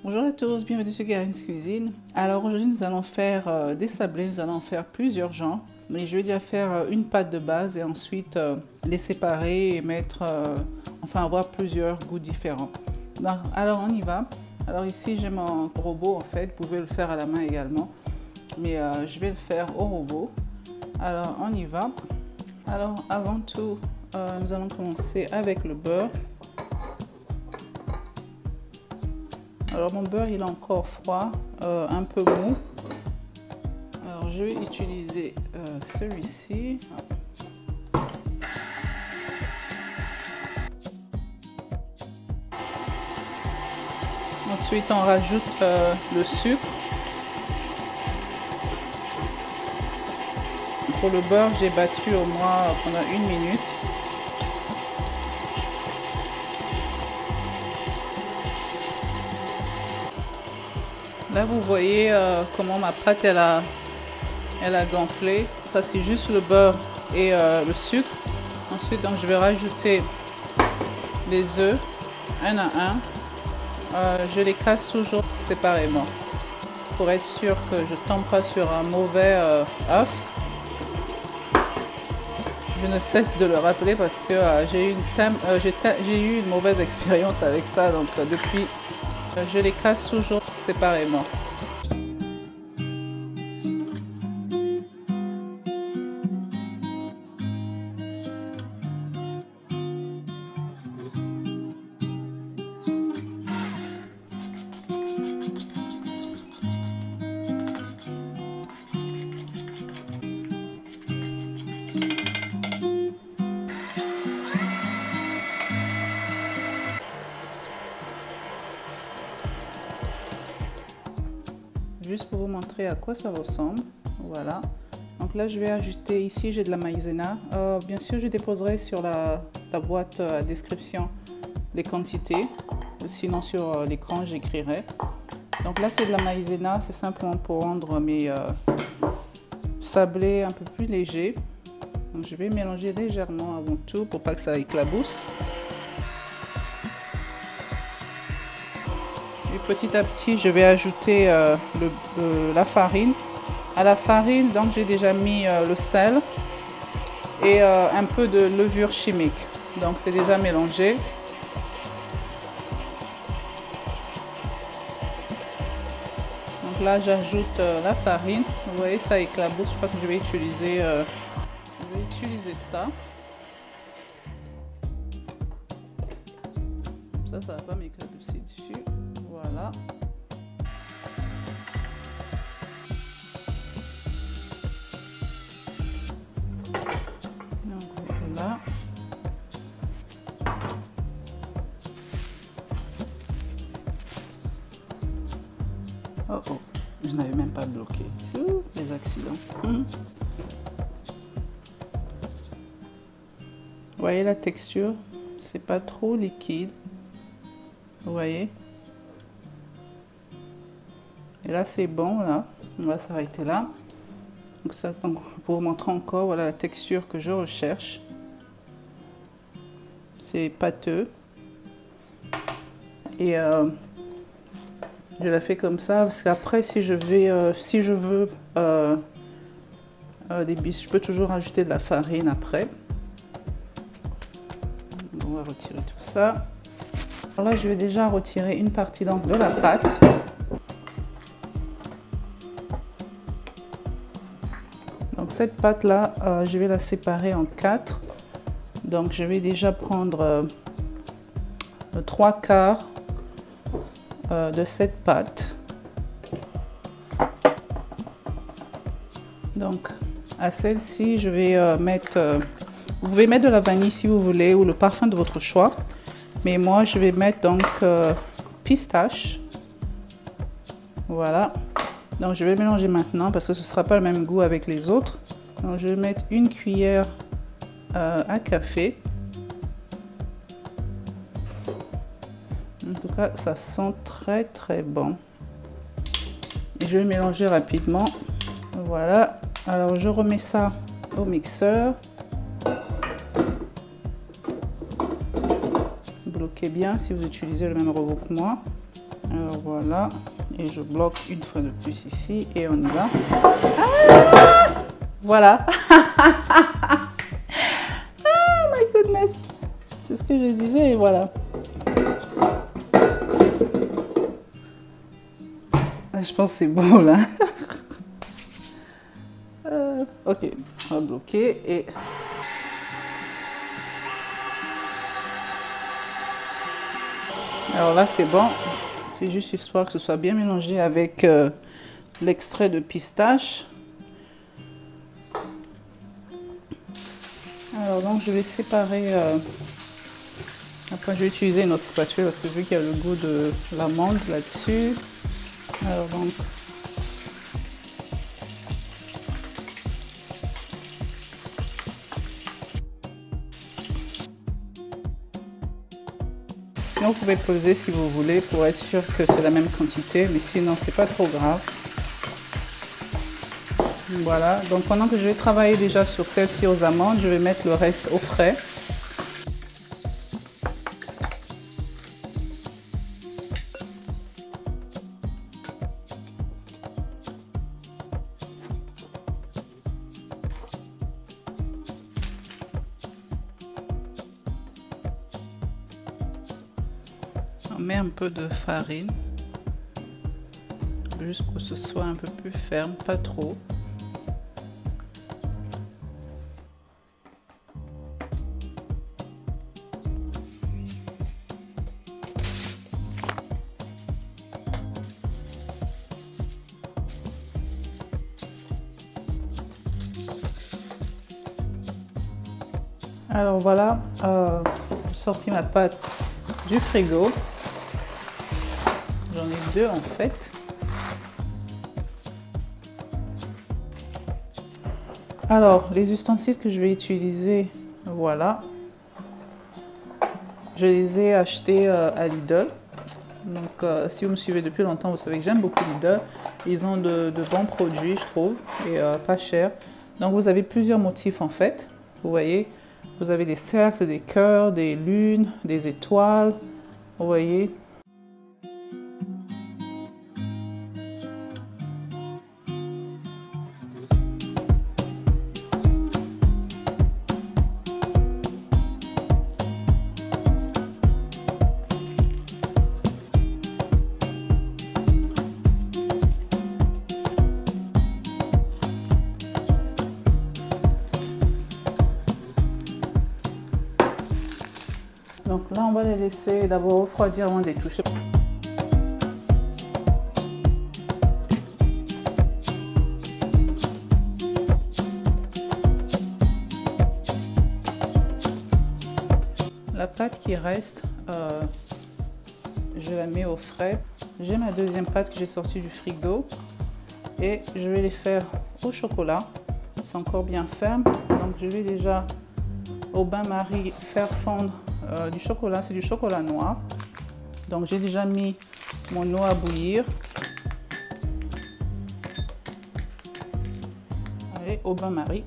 Bonjour à tous, bienvenue sur Karines Cuisine. Alors aujourd'hui nous allons faire des sablés, nous allons en faire plusieurs genres. Mais je vais déjà faire une pâte de base et ensuite les séparer et mettre, enfin avoir plusieurs goûts différents. Donc, alors on y va. Alors ici j'ai mon robot en fait, vous pouvez le faire à la main également. Mais je vais le faire au robot. Alors on y va. Alors avant tout, nous allons commencer avec le beurre. Alors mon beurre il est encore froid, un peu mou. Alors je vais utiliser celui-ci. Ensuite on rajoute le sucre. Pour le beurre j'ai battu au moins pendant 1 minute. Là vous voyez comment ma pâte elle a gonflé. Ça c'est juste le beurre et le sucre. Ensuite donc je vais rajouter les œufs un à un. Je les casse toujours séparément pour être sûr que je ne tombe pas sur un mauvais œuf. Je ne cesse de le rappeler parce que j'ai eu une mauvaise expérience avec ça, donc depuis je les casse toujours séparément. Juste pour vous montrer à quoi ça ressemble. Voilà. Donc là, je vais ajouter ici, j'ai de la maïzena. Bien sûr, je déposerai sur la boîte à description les quantités. Sinon, sur l'écran, j'écrirai. Donc là, c'est de la maïzena. C'est simplement pour rendre mes sablés un peu plus légers. Donc, je vais mélanger légèrement avant tout pour pas que ça éclabousse. Petit à petit, je vais ajouter la farine. À la farine, donc j'ai déjà mis le sel et un peu de levure chimique. Donc c'est déjà mélangé. Donc là, j'ajoute la farine. Vous voyez, ça éclabousse. Je crois que je vais utiliser ça. Ça va pas m'éclabousser dessus. Voilà. Donc voilà. Oh oh, je n'avais même pas bloqué. Les accidents. Vous voyez la texture? C'est pas trop liquide. Vous voyez? Et là c'est bon, là on va s'arrêter là. Donc ça, donc, pour vous montrer encore, voilà la texture que je recherche. C'est pâteux et je la fais comme ça parce qu'après si je veux des biscuits, je peux toujours ajouter de la farine après. On va retirer tout ça. Alors là je vais déjà retirer une partie donc de la pâte. Donc cette pâte là, je vais la séparer en 4. Donc je vais déjà prendre le 3/4 de cette pâte. Donc à celle-ci, je vais mettre, vous pouvez mettre de la vanille si vous voulez ou le parfum de votre choix. Mais moi je vais mettre donc pistache. Voilà. Donc je vais mélanger maintenant parce que ce ne sera pas le même goût avec les autres. Donc je vais mettre une cuillère à café. En tout cas, ça sent très très bon. Et je vais mélanger rapidement. Voilà. Alors je remets ça au mixeur. Bloquez bien si vous utilisez le même robot que moi. Alors voilà, et je bloque une fois de plus ici et on y va. Ah, voilà. Oh my goodness, c'est ce que je disais et voilà. Je pense que c'est beau là. Ok, on va bloquer et... Alors là c'est bon, c'est juste histoire que ce soit bien mélangé avec l'extrait de pistache. Alors donc je vais séparer, après je vais utiliser une autre spatule parce que vu qu'il y a le goût de l'amande là-dessus. Alors donc sinon vous pouvez peser si vous voulez pour être sûr que c'est la même quantité, mais sinon c'est pas trop grave. Voilà, donc pendant que je vais travailler déjà sur celle-ci aux amandes, je vais mettre le reste au frais. On met un peu de farine, juste pour que ce soit un peu plus ferme, pas trop. Alors voilà, j'ai sorti ma pâte du frigo. J'en ai deux en fait. Alors, les ustensiles que je vais utiliser, voilà. Je les ai achetés à Lidl. Donc, si vous me suivez depuis longtemps, vous savez que j'aime beaucoup Lidl. Ils ont de bons produits, je trouve, et pas cher. Donc, vous avez plusieurs motifs en fait. Vous voyez, vous avez des cercles, des cœurs, des lunes, des étoiles. Vous voyez. Donc là, on va les laisser d'abord refroidir avant de les toucher. La pâte qui reste, je la mets au frais. J'ai ma deuxième pâte que j'ai sortie du frigo et je vais les faire au chocolat. C'est encore bien ferme, donc je vais déjà au bain-marie faire fondre du chocolat, c'est du chocolat noir. Donc j'ai déjà mis mon eau à bouillir. Allez, au bain-marie.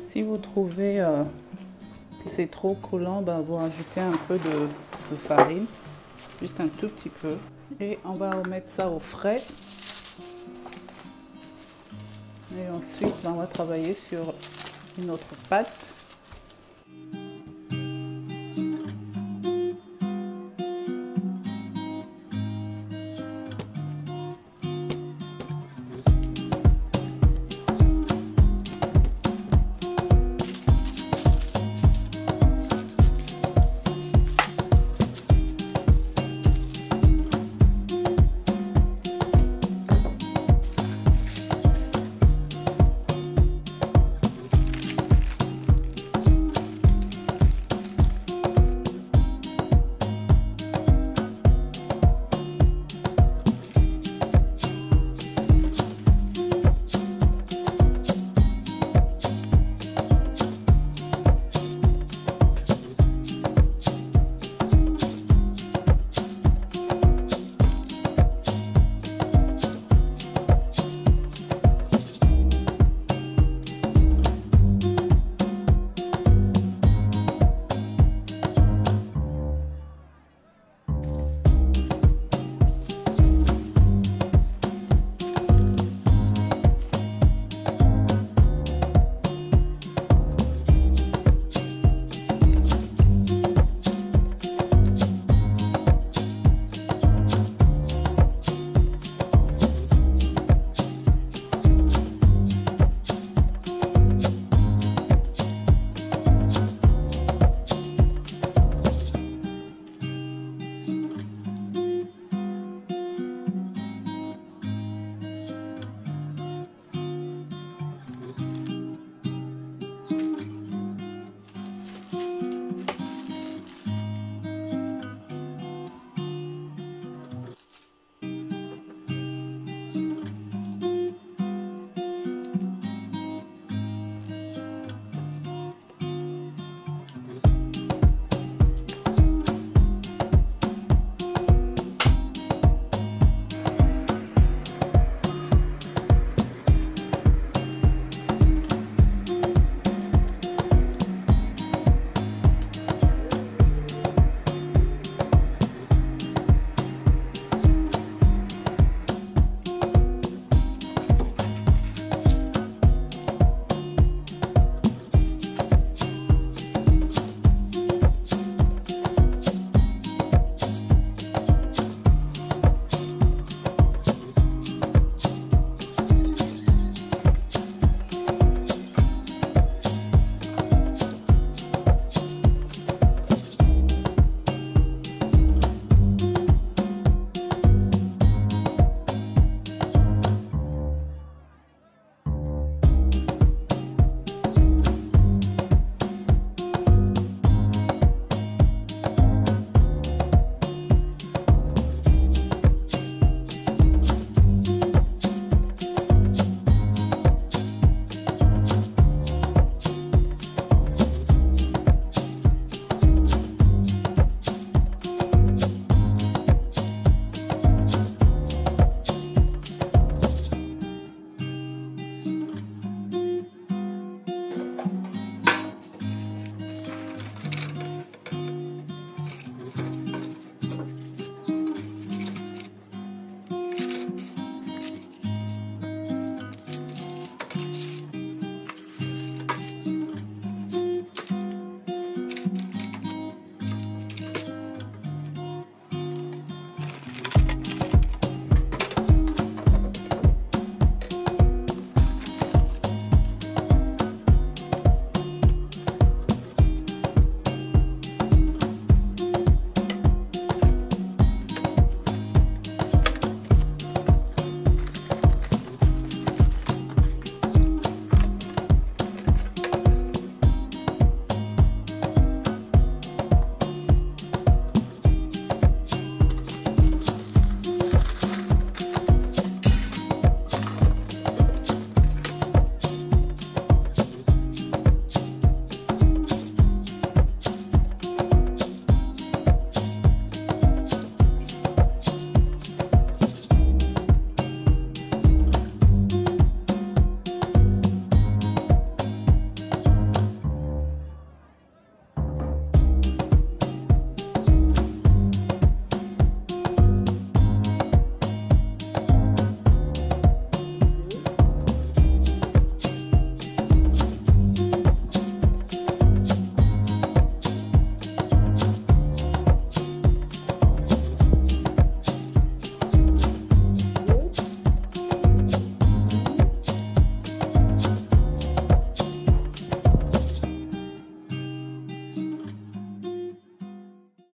Si vous trouvez que c'est trop collant, ben, vous rajoutez un peu de farine, juste un tout petit peu. Et on va remettre ça au frais. Et ensuite, ben, on va travailler sur une autre pâte.